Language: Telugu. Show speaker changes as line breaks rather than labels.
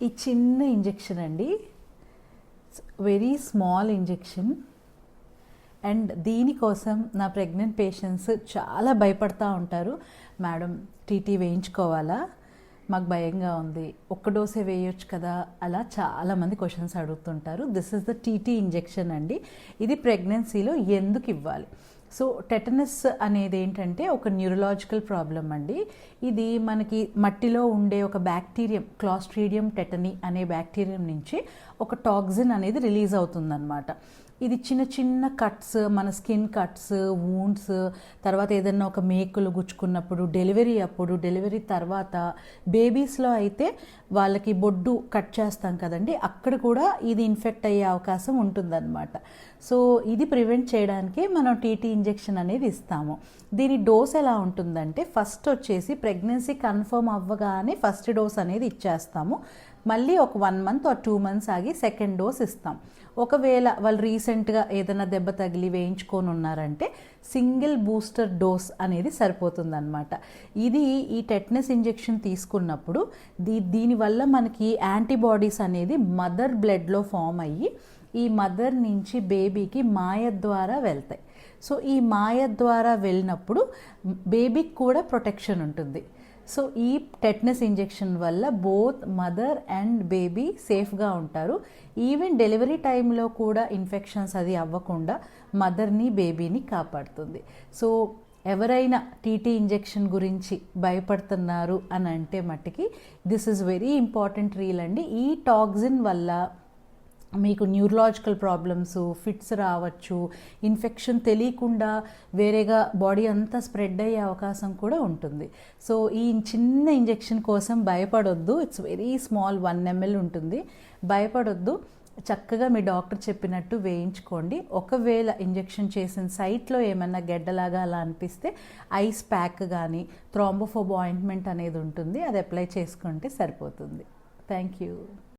ఈ చిన్న ఇంజెక్షన్ అండి, వెరీ స్మాల్ ఇంజెక్షన్. అండ్ దీనికోసం నా ప్రెగ్నెంట్ పేషెంట్స్ చాలా భయపడతా ఉంటారు. మేడం టీటీ వేయించుకోవాలా, మాకు భయంగా ఉంది, ఒక్క డోసే వేయొచ్చు కదా, అలా చాలామంది క్వశ్చన్స్ అడుగుతుంటారు. This is the TT injection అండి. ఇది ప్రెగ్నెన్సీలో ఎందుకు ఇవ్వాలి? సో టెటనస్ అనేది ఏంటంటే ఒక న్యూరలాజికల్ ప్రాబ్లం అండి. ఇది మనకి మట్టిలో ఉండే ఒక బ్యాక్టీరియం, క్లాస్ట్రీడియం టెటనీ అనే బ్యాక్టీరియం నుంచి ఒక టాక్సిన్ అనేది రిలీజ్ అవుతుందన్నమాట. ఇది చిన్న చిన్న కట్స్, మన స్కిన్ కట్స్, వూండ్స్, తర్వాత ఏదైనా ఒక మేకులు గుచ్చుకున్నప్పుడు, డెలివరీ అప్పుడు, డెలివరీ తర్వాత, బేబీస్లో అయితే వాళ్ళకి బొడ్డు కట్ చేస్తాం కదండి, అక్కడ కూడా ఇది ఇన్ఫెక్ట్ అయ్యే అవకాశం ఉంటుందన్నమాట. సో ఇది ప్రివెంట్ చేయడానికి మనం టీటీ ఇంజెక్షన్ అనేది ఇస్తాము. దీని డోస్ ఎలా ఉంటుందంటే, ఫస్ట్ వచ్చేసి ప్రెగ్నెన్సీ కన్ఫర్మ్ అవ్వగానే ఫస్ట్ డోస్ అనేది ఇచ్చేస్తాము. మళ్ళీ ఒక 1 month or 2 months ఆగి సెకండ్ డోస్ ఇస్తాం. ఒకవేళ వాళ్ళు రీసెంట్గా ఏదైనా దెబ్బ తగిలి వేయించుకొని ఉన్నారంటే సింగిల్ బూస్టర్ డోస్ అనేది సరిపోతుందన్నమాట. ఇది ఈ టెటనస్ ఇంజెక్షన్ తీసుకున్నప్పుడు దీనివల్ల మనకి యాంటీబాడీస్ అనేది మదర్ బ్లడ్లో ఫామ్ అయ్యి ఈ మదర్ నుంచి బేబీకి మాయ ద్వారా వెళ్తాయి. సో ఈ మాయ ద్వారా వెళ్ళినప్పుడు బేబీకి కూడా ప్రొటెక్షన్ ఉంటుంది. సో ఈ టెటనస్ ఇంజెక్షన్ వల్ల బోత్ మదర్ అండ్ బేబీ సేఫ్గా ఉంటారు. ఈవెన్ డెలివరీ టైంలో కూడా ఇన్ఫెక్షన్స్ అది అవ్వకుండా మదర్ని బేబీని కాపాడుతుంది. సో ఎవరైనా టీటీ ఇంజెక్షన్ గురించి భయపడుతున్నారు అని అంటే మట్టుకి this is very important reel అండి. ఈ టాక్సిన్ వల్ల మీకు న్యూరలాజికల్ ప్రాబ్లమ్స్, ఫిట్స్ రావచ్చు, ఇన్ఫెక్షన్ తెలియకుండా వేరేగా బాడీ అంతా స్ప్రెడ్ అయ్యే అవకాశం కూడా ఉంటుంది. సో ఈ చిన్న ఇంజెక్షన్ కోసం భయపడొద్దు. ఇట్స్ వెరీ స్మాల్, 1 ml ఉంటుంది. భయపడొద్దు, చక్కగా మీ డాక్టర్ చెప్పినట్టు వేయించుకోండి. ఒకవేళ ఇంజెక్షన్ చేసిన సైట్లో ఏమన్నా గెడ్డలాగా అలా అనిపిస్తే ఐస్ ప్యాక్ కానీ థ్రాంబోఫోబ్ ఆయింట్మెంట్ అనేది ఉంటుంది, అది అప్లై చేసుకుంటే సరిపోతుంది. Thank you.